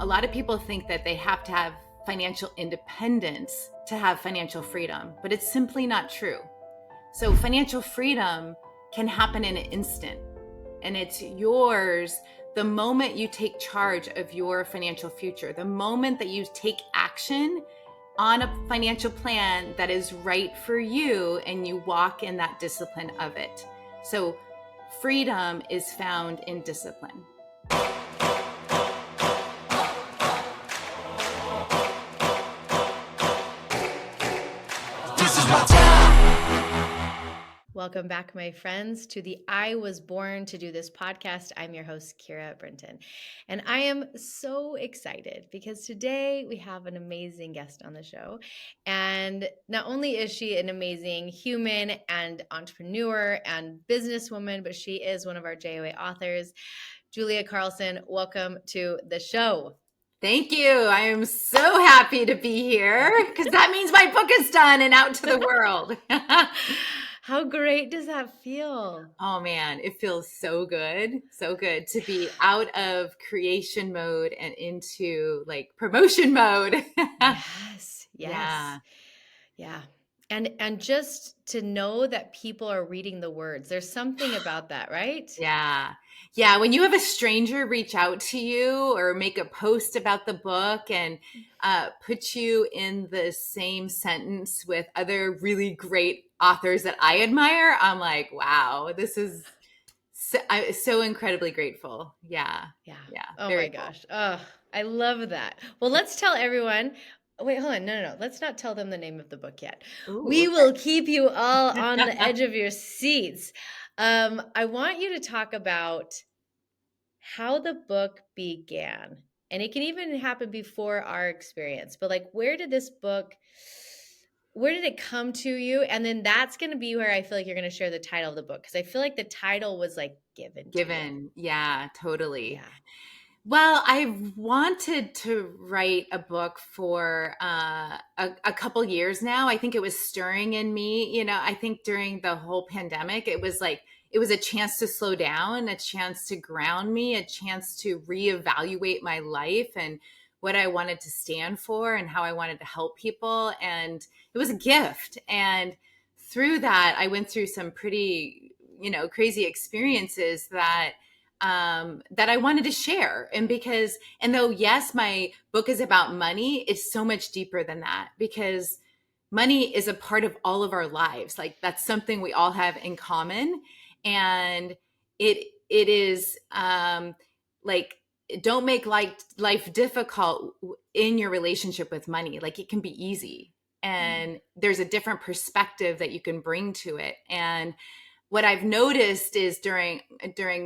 A lot of people think that they have to have financial independence to have financial freedom, but it's simply not true. So financial freedom can happen in an instant, and it's yours the moment you take charge of your financial future, the moment that you take action on a financial plan that is right for you and you walk in that discipline of it. So freedom is found in discipline. Welcome back, my friends, to the I Was Born to Do This podcast. I'm your host, Kira Brinton, and I am so excited because today we have an amazing guest on the show. And not only is she an amazing human and entrepreneur and businesswoman, but she is one of our JOA authors. Julia Carlson, welcome to the show. Thank you. I am so happy to be here because that means my book is done and out to the world. How great does that feel? Oh man, it feels so good. So good to be out of creation mode and into like promotion mode. Yes. Yeah. And just to know that people are reading the words. There's something about that, right? Yeah. Yeah. When you have a stranger reach out to you or make a post about the book and put you in the same sentence with other really great authors that I admire, I'm like, wow, this is I'm so incredibly grateful. Yeah. Oh Very my gosh. Oh, I love that. Well, let's tell everyone. Wait, hold on. No. Let's not tell them the name of the book yet. Ooh, We okay. will keep you all on the edge of your seats. I want you to talk about how the book began. And it can even happen before our experience. But like, where did it come to you? And then that's going to be where I feel like you're going to share the title of the book. Because I feel like the title was like given to you. Yeah, totally. Yeah. Well, I wanted to write a book for a couple years now. I think it was stirring in me. You know, I think during the whole pandemic, it was a chance to slow down, a chance to ground me, a chance to reevaluate my life and what I wanted to stand for and how I wanted to help people. And it was a gift. And through that, I went through some pretty, crazy experiences that I wanted to share. And though, yes, my book is about money, it's so much deeper than that because money is a part of all of our lives. Like that's something we all have in common. And it is like, don't make life difficult in your relationship with money. Like it can be easy and there's a different perspective that you can bring to it. And what I've noticed is during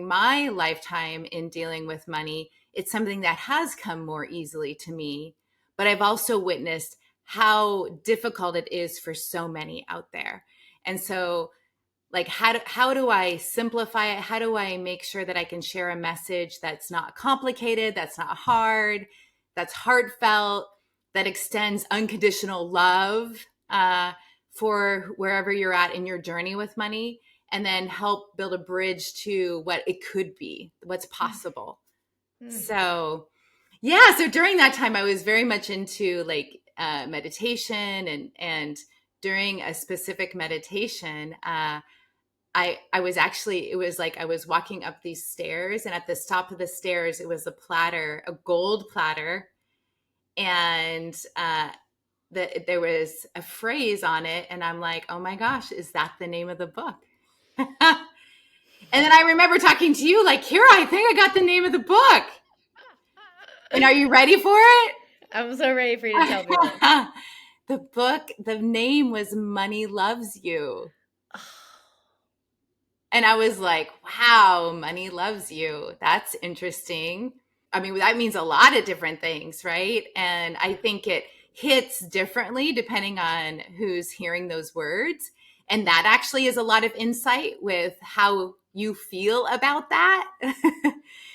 my lifetime in dealing with money, it's something that has come more easily to me. But I've also witnessed how difficult it is for so many out there. And so, like, how do I simplify it? How do I make sure that I can share a message that's not complicated, that's not hard, that's heartfelt, that extends unconditional love for wherever you're at in your journey with money? And then help build a bridge to what it could be, what's possible. So, yeah. So during that time, I was very much into like meditation, and during a specific meditation, I was actually, it was like I was walking up these stairs, and at the top of the stairs, it was a gold platter, and there was a phrase on it, and I'm like, oh my gosh, is that the name of the book? And then I remember talking to you like, Kira, I think I got the name of the book. And are you ready for it? I'm so ready for you to tell me. The book, the name was Money Loves You. And I was like, wow, money loves you. That's interesting. I mean, that means a lot of different things, right? And I think it hits differently depending on who's hearing those words. And that actually is a lot of insight with how you feel about that.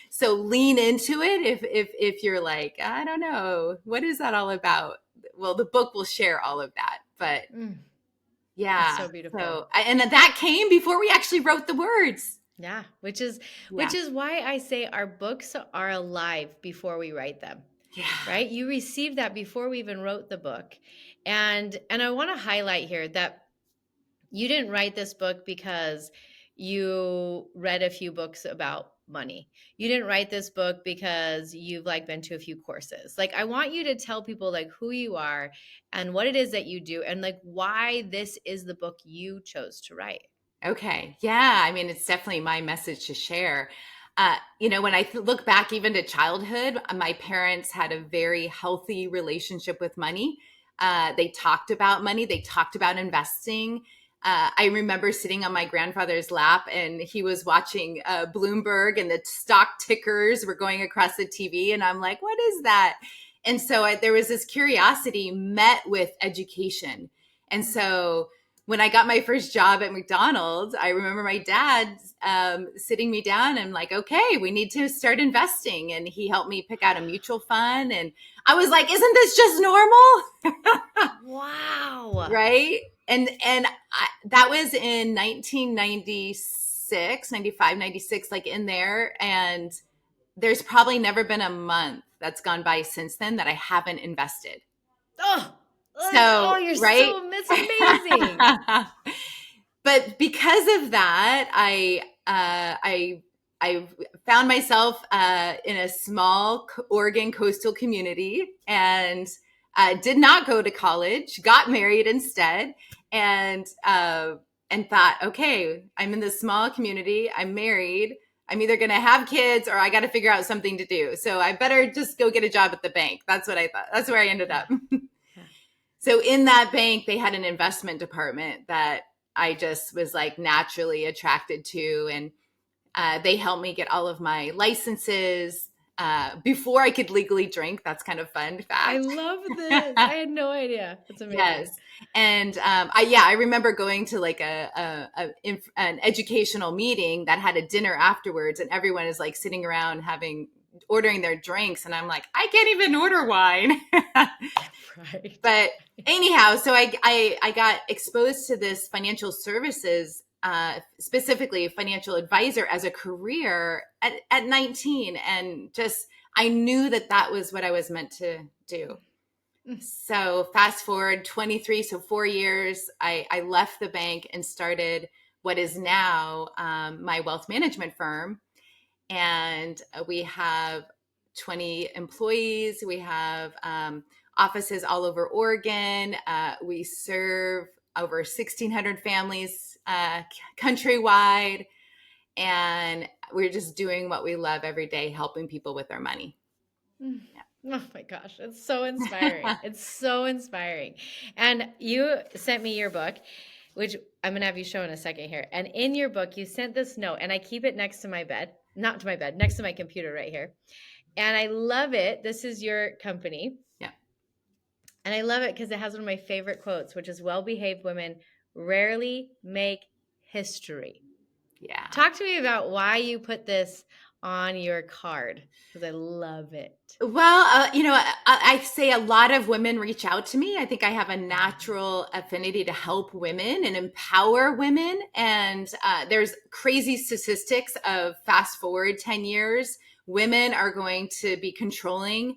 So lean into it if you're like, I don't know, what is that all about? Well, the book will share all of that. But yeah, it's so beautiful. So, and that came before we actually wrote the words. Yeah, which is why I say our books are alive before we write them. Yeah. right? You received that before we even wrote the book. And I want to highlight here that you didn't write this book because you read a few books about money. You didn't write this book because you've like been to a few courses. Like, I want you to tell people like who you are and what it is that you do and like why this is the book you chose to write. Okay. Yeah. I mean, it's definitely my message to share. When I look back even to childhood, my parents had a very healthy relationship with money. They talked about money, they talked about investing. I remember sitting on my grandfather's lap and he was watching Bloomberg and the stock tickers were going across the TV. And I'm like, what is that? And so there was this curiosity met with education. And so when I got my first job at McDonald's, I remember my dad sitting me down and like, okay, we need to start investing. And he helped me pick out a mutual fund. And I was like, isn't this just normal? Wow. Right. That was in 1996, 95, 96, like in there. And there's probably never been a month that's gone by since then that I haven't invested. Oh, oh, So, you're right. so, it's amazing. But because of that, I found myself in a small Oregon coastal community and did not go to college. Got married instead, and thought, okay, I'm in this small community. I'm married. I'm either going to have kids or I got to figure out something to do. So I better just go get a job at the bank. That's what I thought. That's where I ended Yeah. up. Yeah. So in that bank, they had an investment department that I just was like naturally attracted to. And they helped me get all of my licenses before I could legally drink. That's kind of fun I fact. love this. I had no idea. It's amazing. Yes. And I remember going to like an educational meeting that had a dinner afterwards, and everyone is like sitting around ordering their drinks, and I'm like, I can't even order wine. Right. But anyhow, so I got exposed to this financial services, specifically financial advisor as a career at 19. And just, I knew that that was what I was meant to do. So fast forward 23, so 4 years, I left the bank and started what is now my wealth management firm. And we have 20 employees. We have offices all over Oregon. We serve over 1,600 families countrywide. And we're just doing what we love every day, helping people with their money. Oh my gosh, it's so inspiring. It's so inspiring. And you sent me your book, which I'm going to have you show in a second here. And in your book, you sent this note, and I keep it next to my bed, not to my bed, next to my computer right here. And I love it. This is your company. Yeah. And I love it because it has one of my favorite quotes, which is well behaved women rarely make history. Yeah. Talk to me about why you put this on your card because I love it. Well, I say a lot of women reach out to me. I think I have a natural affinity to help women and empower women. And there's crazy statistics of fast forward 10 years, women are going to be controlling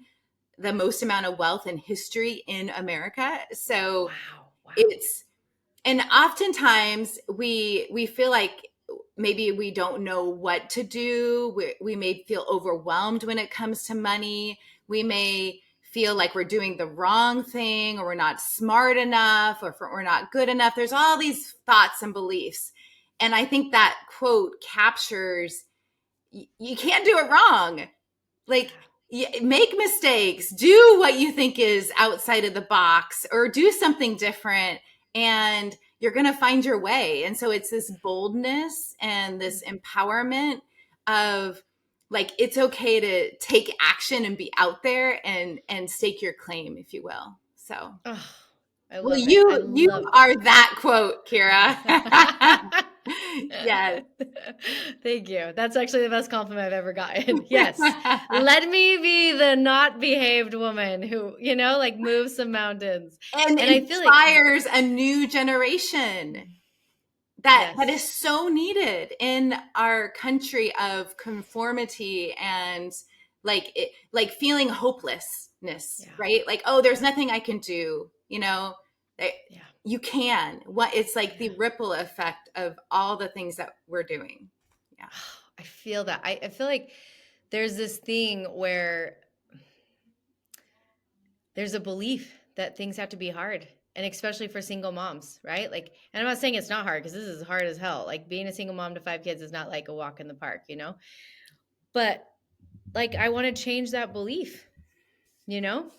the most amount of wealth in history in America. So Wow. Wow. it's, and oftentimes we feel like maybe we don't know what to do. We may feel overwhelmed when it comes to money. We may feel like we're doing the wrong thing, or we're not smart enough, or we're not good enough. There's all these thoughts and beliefs. And I think that quote captures you can't do it wrong. Like, make mistakes, do what you think is outside of the box, or do something different, and you're going to find your way. And so it's this boldness and this empowerment of like, it's okay to take action and be out there and stake your claim, if you will. So, Oh, I well, love it. I you love it. are that quote, Kira. Yes. Thank you. That's actually the best compliment I've ever gotten. Yes. Let me be the not behaved woman who, like moves some mountains. And And I feel like, inspires a new generation that is yes. so needed in our country of conformity and like feeling hopelessness, Yeah. right? Like, oh, there's nothing I can do, Yeah. you can. What it's like Yeah. the ripple effect of all the things that we're doing. Yeah. I feel that. I feel like there's this thing where there's a belief that things have to be hard. And especially for single moms, right? Like, and I'm not saying it's not hard because this is hard as hell. Like being a single mom to 5 kids is not like a walk in the park, you know? But like I want to change that belief, you know?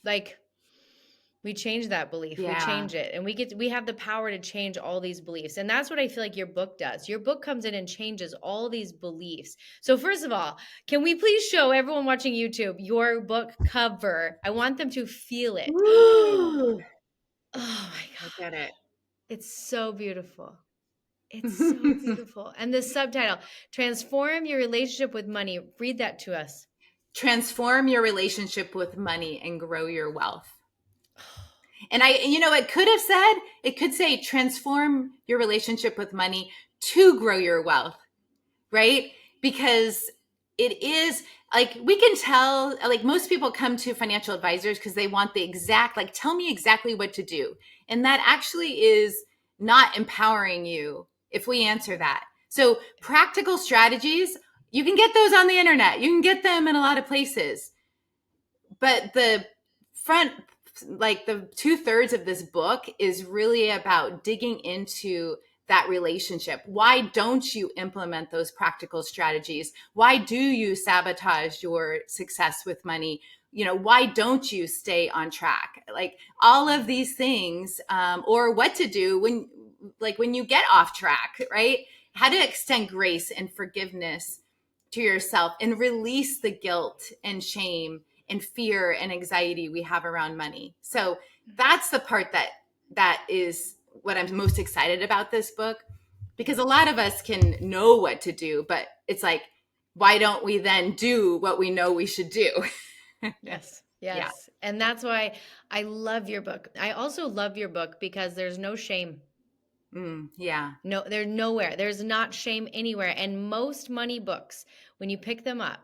Like we change that belief. We Yeah. change it. And we have the power to change all these beliefs. And that's what I feel like your book does. Your book comes in and changes all these beliefs. So first of all, can we please show everyone watching YouTube your book cover? I want them to feel it. Woo! Oh my I God. get it. It's so beautiful. It's so beautiful. And the subtitle, Transform Your Relationship with Money. Read that to us. Transform your relationship with money and grow your wealth. And it could have said, it could say transform your relationship with money to grow your wealth, right? Because it is like we can tell, like most people come to financial advisors because they want the exact, like, tell me exactly what to do. And that actually is not empowering you if we answer that. So, practical strategies, you can get those on the internet, you can get them in a lot of places. But the front, like the 2/3 of this book is really about digging into that relationship. Why don't you implement those practical strategies? Why do you sabotage your success with money? Why don't you stay on track? Like all of these things, or what to do when you get off track, right? How to extend grace and forgiveness to yourself and release the guilt and shame and fear and anxiety we have around money. So that's the part that is what I'm most excited about this book, because a lot of us can know what to do, but it's like, why don't we then do what we know we should do? Yes. Yeah. Yes. And that's why I love your book. I also love your book because there's no shame. Yeah. No, there's nowhere. There's not shame anywhere. And most money books, when you pick them up,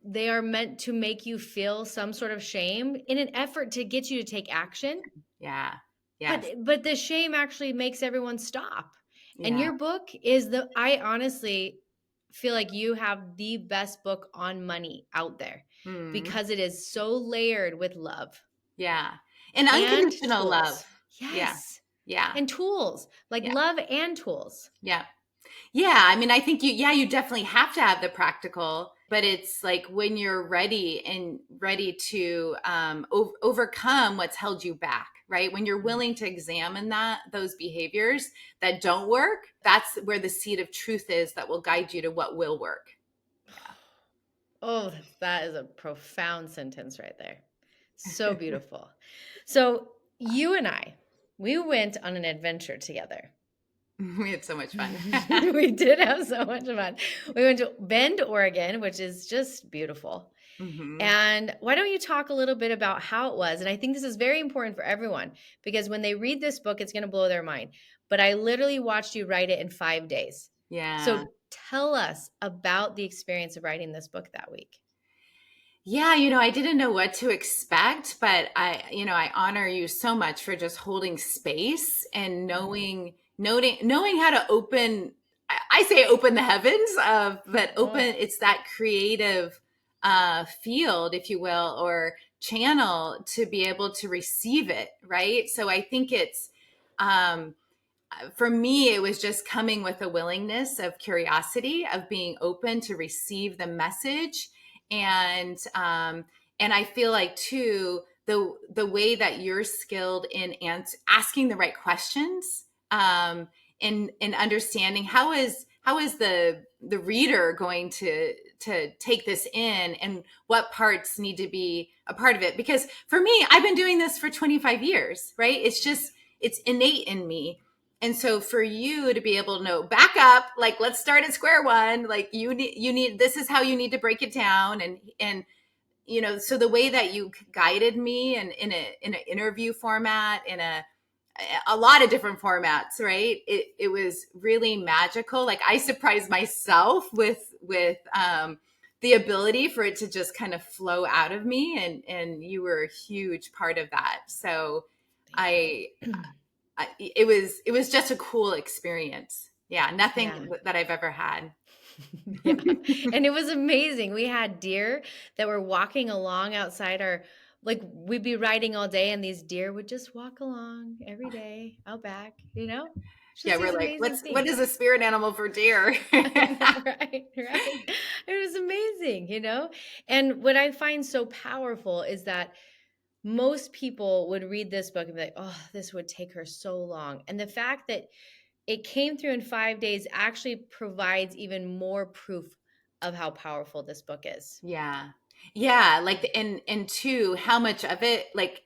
they are meant to make you feel some sort of shame in an effort to get you to take action. Yeah. But Yes. but the shame actually makes everyone stop. And Yeah. your book is I honestly feel like you have the best book on money out there Mm. because it is so layered with love Yeah. And and unconditional love. tools. Yeah. Yes. Yeah. And tools, like Yeah. love and tools. Yeah. Yeah, I mean, I think you definitely have to have the practical, but it's like when you're ready to overcome what's held you back, right? When you're willing to examine those behaviors that don't work, that's where the seed of truth is that will guide you to what will work. Oh, that is a profound sentence right there. So beautiful. So, you and I, we went on an adventure together. We had so much fun. We did have so much fun. We went to Bend, Oregon, which is just beautiful. Hmm. And why don't you talk a little bit about how it was? And I think this is very important for everyone because when they read this book, it's going to blow their mind. But I literally watched you write it in 5 days. Yeah. So tell us about the experience of writing this book that week. Yeah, I didn't know what to expect, but I honor you so much for just holding space and knowing how to open. I say open the heavens, but open. Oh, It's that creative field, if you will, or channel to be able to receive it, right? So I think it's um, for me, it was just coming with a willingness of curiosity, of being open to receive the message, and I feel like too the way that you're skilled in asking the right questions, in understanding how is the reader going to take this in, and what parts need to be a part of it. Because for me, I've been doing this for 25 years, right? It's innate in me. And so for you to be able to know, back up, like, let's start at square one, like you need this is how you need to break it down. And so the way that you guided me, and in an interview format, in a lot of different formats, right? It was really magical. Like, I surprised myself with the ability for it to just kind of flow out of me, and you were a huge part of that. So Thank I, you. it was just a cool experience. Yeah, Yeah. nothing that I've ever had. Yeah. And it was amazing. We had deer that were walking along outside our, like, we'd be riding all day and these deer would just walk along every day out back, Yeah, just we're these like, amazing what is things. a spirit animal for deer? I know, right? Right. It was amazing. And what I find so powerful is that most people would read this book and be like, oh, this would take her so long. And the fact that it came through in 5 days actually provides even more proof of how powerful this book is. Yeah. Yeah, like and two, how much of it, like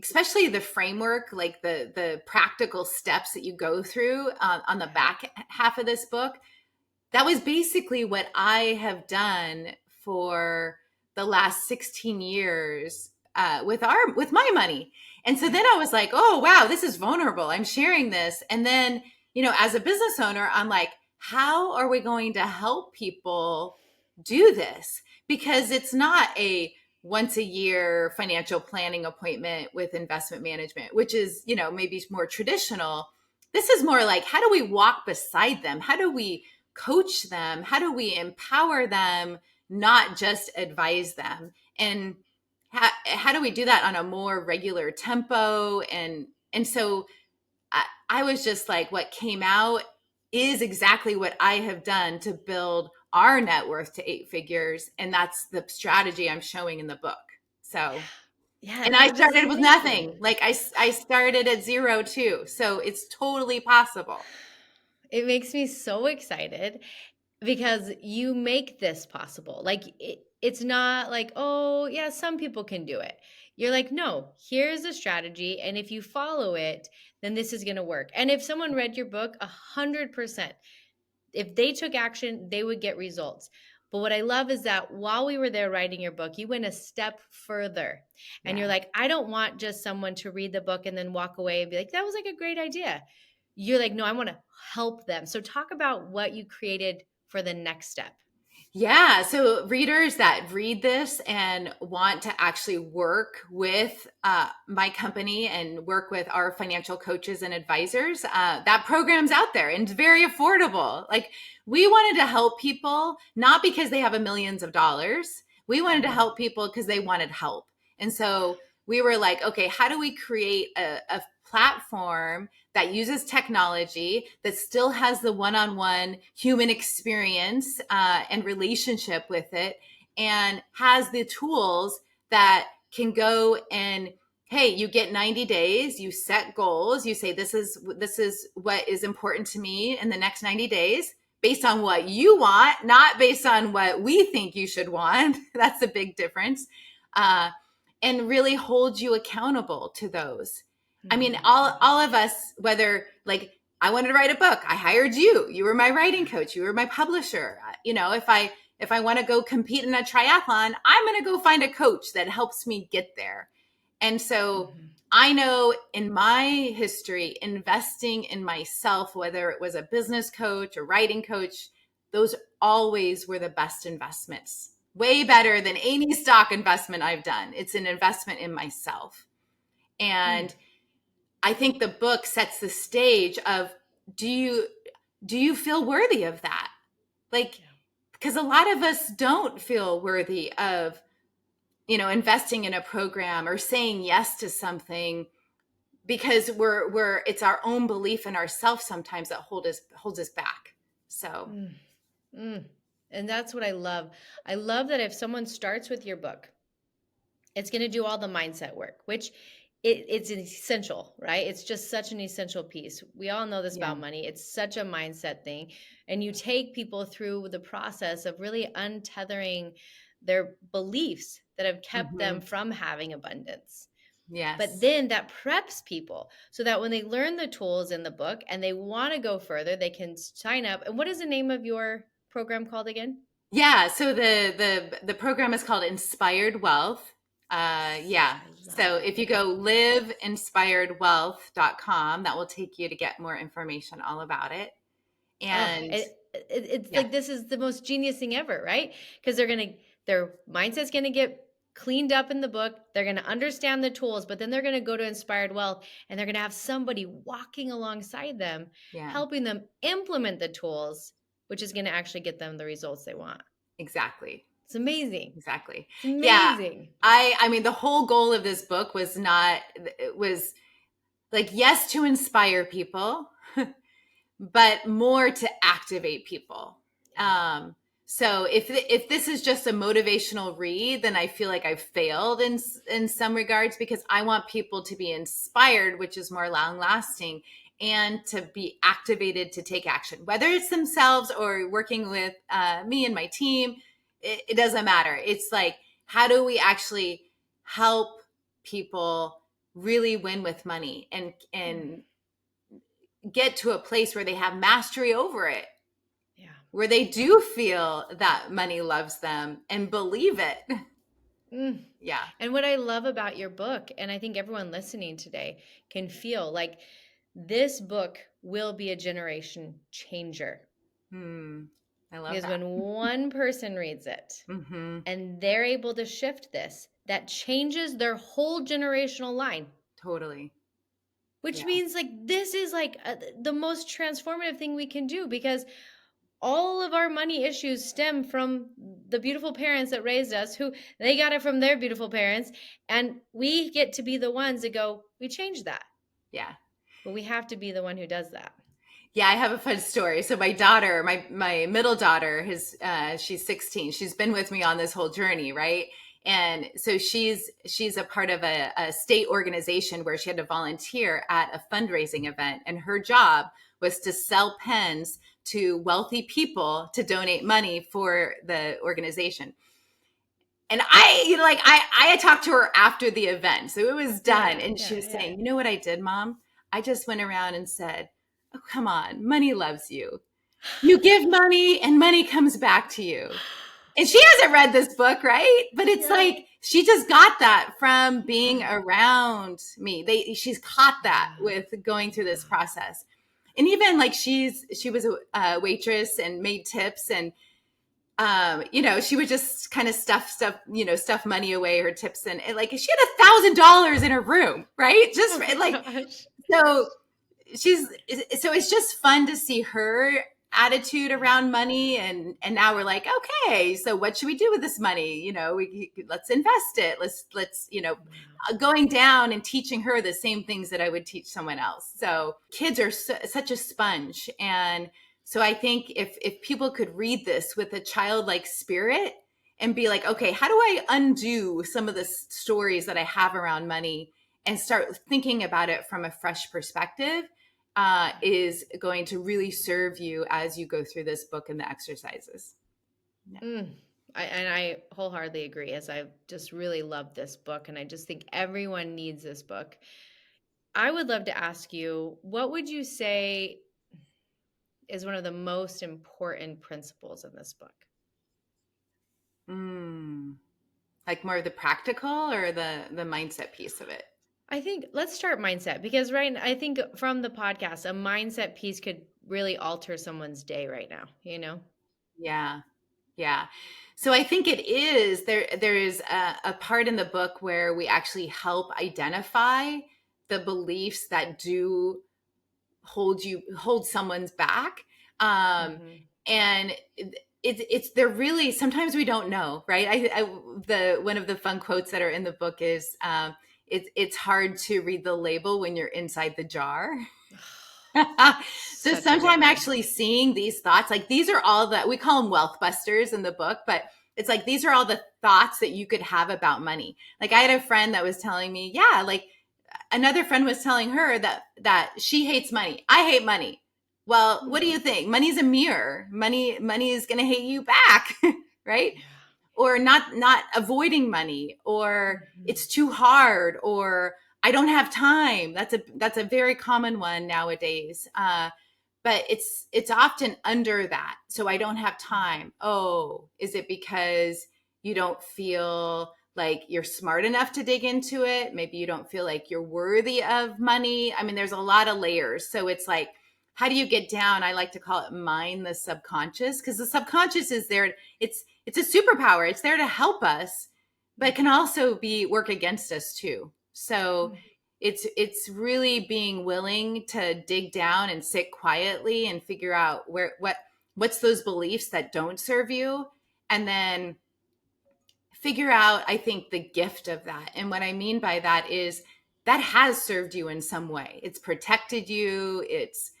especially the framework, like the practical steps that you go through on the Yeah. back half of this book, that was basically what I have done for the last 16 years with my money. And so Yeah. then I was like, oh wow, this is vulnerable. I'm sharing this. And then, as a business owner, I'm like, how are we going to help people do this? Because it's not a once a year financial planning appointment with investment management, which is, maybe more traditional. This is more like, how do we walk beside them? How do we coach them? How do we empower them, not just advise them? And how do we do that on a more regular tempo? And so I was just like, what came out is exactly what I have done to build our net worth to 8 figures. And that's the strategy I'm showing in the book. So, Yeah, and I that is started with amazing. nothing. Like I started at zero too. So it's totally possible. It makes me so excited because you make this possible. Like it's not like, oh, yeah, some people can do it. You're like, no, here's a strategy. And if you follow it, then this is going to work. And if someone read your book, 100%, if they took action, they would get results. But what I love is that while we were there writing your book, you went a step further. And Yeah. you're like, I don't want just someone to read the book and then walk away and be like, that was like a great idea. You're like, no, I want to help them. So talk about what you created for the next step. Yeah. So, readers that read this and want to actually work with my company and work with our financial coaches and advisors, that program's out there and it's very affordable. Like, we wanted to help people, not because they have a millions of dollars. We wanted to Mhm. help people because they wanted help. And so, we were like, okay, how do we create a platform that uses technology that still has the one-on-one human experience and relationship with it, and has the tools that can go and, hey, you get 90 days, you set goals, you say this is what is important to me in the next 90 days, based on what you want, not based on what we think you should want. That's a big difference. uh, and really hold you accountable to those. I mean, Mhm. all of us, whether, like, I wanted to write a book, I hired you. You were my writing Yeah. coach. You were my publisher. If I want to go compete in a triathlon, I'm going to go find a coach that helps me get there. And so Mhm. I know in my history, investing in myself, whether it was a business coach or writing coach, those always were the best investments. Way better than any stock investment I've done. It's an investment in myself. Mm. And I think the book sets the stage of, do you feel worthy of that? Like, Yeah. because a lot of us don't feel worthy of, investing in a program or saying yes to something, because we're it's our own belief in ourselves sometimes that holds us back. So, Mm. Mm. And that's what I love. I love that if someone starts with your book, it's going to do all the mindset work, which it's essential, right? It's just such an essential piece. We all know this yeah. about money. It's such a mindset thing. And you take people through the process of really untethering their beliefs that have kept them Hmm. from having abundance. But Yes. then that preps people so that when they learn the tools in the book and they want to go further, they can sign up. And what is the name of your program called again? Yeah, so the program is called Inspired Wealth. Yeah. I love So it. if you go liveinspiredwealth.com, that will take you to get more information all about it. Oh, And and It's Yeah. like this is the most genius thing ever, right? Because their mindset's gonna get cleaned up in the book. They're gonna understand the tools, but then they're gonna go to Inspired Wealth and they're gonna have somebody walking alongside them, Yeah. helping them implement the tools, which is gonna actually get them the results they want. Exactly. It's amazing. Exactly. It's Yeah. amazing. I mean, the whole goal of this book was not, it was like, yes, to inspire people, but more to activate people. Um, so if this is just a motivational read, then I feel like I've failed in some regards, because I want people to be inspired, which is more long lasting, and to be activated to take action, whether it's themselves or working with me and my team. It doesn't matter. It's like, how do we actually help people really win with money Mm, and get to a place where they have mastery over it, yeah. where they do feel that money loves them and believe it. Mm. Yeah. And what I love about your book, and I think everyone listening today can feel like this book will be a generation changer. Hmm. I love Because that. when one person reads it Mm-hmm. and they're able to shift this, that changes their whole generational line. Totally. Which Yeah. means like this is like the most transformative thing we can do, because all of our money issues stem from the beautiful parents that raised us, who they got it from their beautiful parents, and we get to be the ones that go, we change that. Yeah. But we have to be the one who does that. Yeah, I have a fun story. So my daughter, my middle daughter, she's 16. She's been with me on this whole journey, right? And so she's a part of a state organization where she had to volunteer at a fundraising event, and her job was to sell pens to wealthy people to donate money for the organization. And I had talked to her after the event, so it was done, Yeah, and she yeah, was yeah. saying, "You know what I did, Mom? I just went around and said, 'Oh, come on, money loves you. You give money and money comes back to you.'" And she hasn't read this book, right? But it's Yeah, like she just got that from being yeah, around me. She's caught that yeah, with going through this yeah. process. And even like she was a waitress and made tips, and she would just kind of stuff money away, her tips, and like she had $1,000 in her room, right? Just Oh my like, gosh. so she's so it's just fun to see her attitude Yeah. around money, and now we're like, okay, so what should we do with this money? Let's invest it. Let's Wow. going down and teaching her the same things that I would teach someone else. So kids are such a sponge, and so I think if people could read this with a childlike spirit and be like, okay, how do I undo some of the stories that I have around money and start thinking about it from a fresh perspective, is going to really serve you as you go through this book and the exercises. Yeah. Mm. And I wholeheartedly agree, as I just really love this book, and I just think everyone needs this book. I would love to ask you, what would you say is one of the most important principles in this book? Mm. Like more of the practical or the mindset piece of it? I think let's start mindset, because I think from the podcast, a mindset piece could really alter someone's day right now, you know? Yeah. Yeah. So I think it is there is a part in the book where we actually help identify the beliefs that do hold someone's back. Mhm. And it's they're really, sometimes we don't know, right? The one of the fun quotes that are in the book is, it's hard to read the label when you're inside the jar. So Such a good sometimes one. actually seeing these thoughts, like these are all that we call them wealth busters in the book, but it's like these are all the thoughts that you could have about money. Like I had a friend that was telling me, yeah, like another friend was telling her that she hates money. I hate money. Well, what do Hmm. you think? Money's a mirror. Money is going to hate you back, right? Yeah. Or not avoiding money, or Mhm. it's too hard, or I don't have time. That's a very common one nowadays. But it's often under that. So I don't have time. Oh, is it because you don't feel like you're smart enough to dig into it? Maybe you don't feel like you're worthy of money. I mean, there's a lot of layers. So it's like, how do you get down? I like to call it mine the subconscious, because the subconscious is there. It's a superpower. It's there to help us, but it can also be work against us too. So Mm, it's really being willing to dig down and sit quietly and figure out what's those beliefs that don't serve you, and then figure out, I think, the gift of that. And what I mean by that is that has served you in some way. It's protected you. It's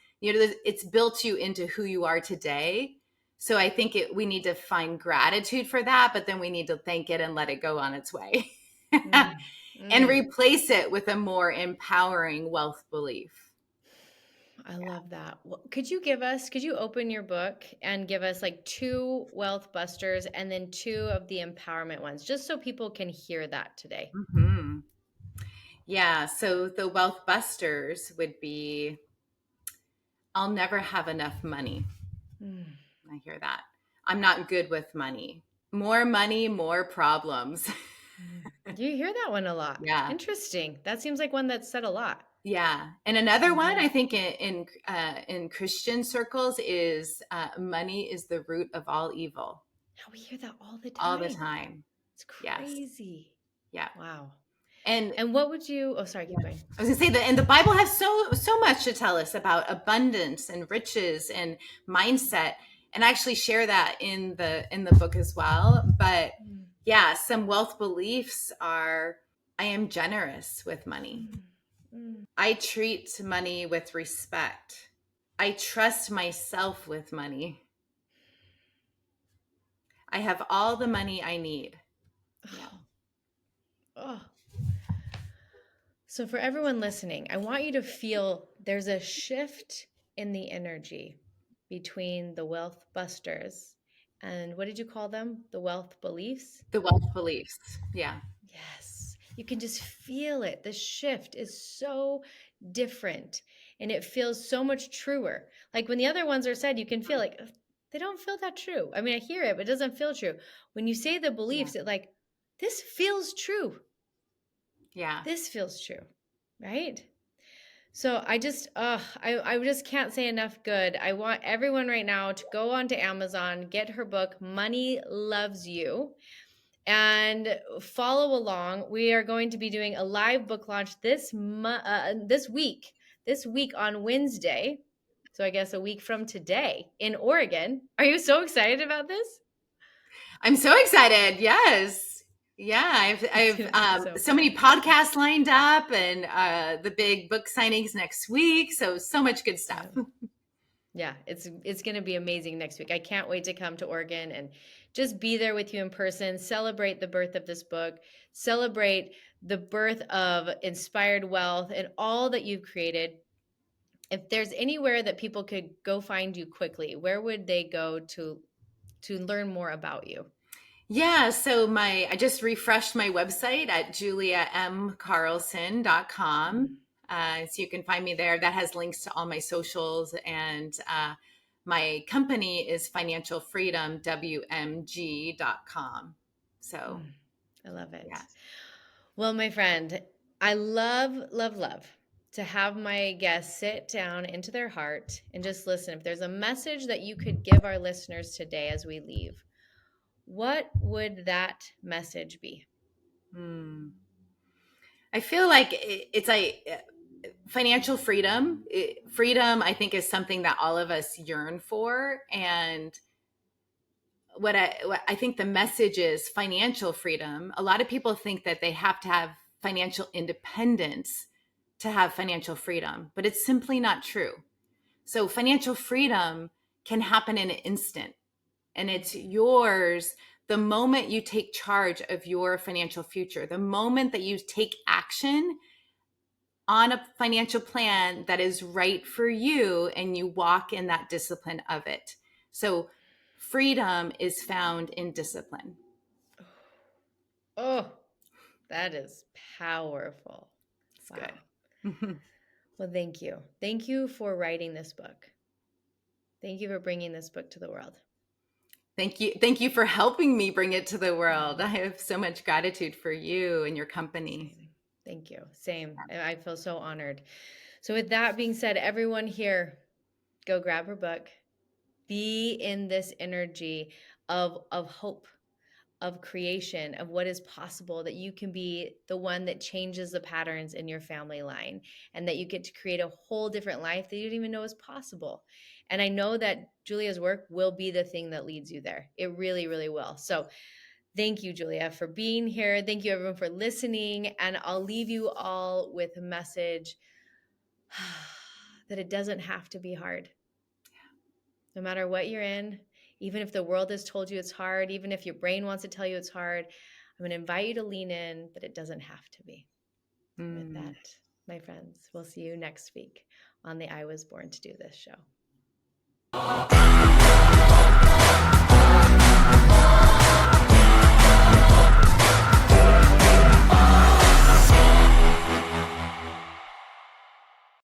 built you into who you are today. So I think we need to find gratitude for that, but then we need to thank it and let it go on its way. mm, And mm. replace it with a more empowering wealth belief. I love that. Could you open your book and give us like two wealth busters and then two of the empowerment ones, just so people can hear that today? Hmm. Yeah. So the wealth busters would be, I'll never have enough money. Mm, I hear that. I'm not good with money. More money, more problems. mm. You hear that one a lot. Yeah. Interesting. That seems like one that's said a lot. Yeah. And another one Hmm. I think in Christian circles is money is the root of all evil, Now we hear that all the all the time. time. It's Yes. crazy. Yeah. Wow. And And what would you, oh, sorry, yeah. keep going. I was gonna say that, and the Bible has so much to tell us about abundance and riches and mindset, and I actually share that in the book as well. But Mm, yeah, some wealth beliefs are: I am generous with money. mm, mm. I treat money with respect. I trust myself with money. I have all the money I need. Yeah. Oh. So, for everyone listening, I want you to feel there's a shift in the energy between the wealth busters and what did you call them? The wealth beliefs? The wealth beliefs. Yeah. Yes. You can just feel it. The shift is so different and it feels so much truer. Like when the other ones are said, you can feel like "Ugh, they don't feel that true. I mean, I hear it, but it doesn't feel true. When you say the Yeah. beliefs, it like, this feels true. Yeah. This feels true. Right? So I just can't say enough good. I want everyone right now to go onto Amazon, get her book, Money Loves You, and follow along. We are going to be doing a live book launch this week on Wednesday. So I guess a week from today in Oregon. Are you so excited about this? I'm so excited. Yes. Yeah. It's I've going to be so so many fun. podcasts lined up, and the big book signings next week. So much good stuff. Yeah. Yeah, it's going to be amazing next week. I can't wait to come to Oregon and just be there with you in person, celebrate the birth of this book, celebrate the birth of Inspired Wealth and all that you've created. If there's anywhere that people could go find you quickly, where would they go to learn more about you? Yeah, so I just refreshed my website at juliamcarlson.com. So you can find me there. That has links to all my socials, and my company is financialfreedomwmg.com. So, Mm, I love it. yes. Well, my friend, I love, love, love to have my guests sit down into their heart and just listen. If there's a message that you could give our listeners today as we leave, what would that message be? Hmm. I feel like it's like financial freedom. Freedom, I think, is something that all of us yearn for. And what I think the message is financial freedom. A lot of people think that they have to have financial independence to have financial freedom, but it's simply not true. So financial freedom can happen in an instant, and it's yours the moment you take charge of your financial future, the moment that you take action on a financial plan that is right for you and you walk in that discipline of it. So freedom is found in discipline. Oh, that is powerful. It's Wow. good. Well, thank you. Thank you for writing this book. Thank you for bringing this book to the world. Thank you. Thank you for helping me bring it to the world. Mm, I have so much gratitude for you and your company. same. Thank you. Same. I feel so honored. So, with that being said, everyone here, go grab her book. Be in this energy of hope, of creation, of what is possible, that you can be the one that changes the patterns in your family line, and that you get to create a whole different life that you didn't even know was possible. And I know that Julia's work will be the thing that leads you there. It really, really will. So thank you, Julia, for being here. Thank you, everyone, for listening. And I'll leave you all with a message that it doesn't have to be hard. No matter what you're in, even if the world has told you it's hard, even if your brain wants to tell you it's hard, I'm going to invite you to lean in, but it doesn't have to be. And with Mm. that, my friends, we'll see you next week on the I Was Born to Do This show.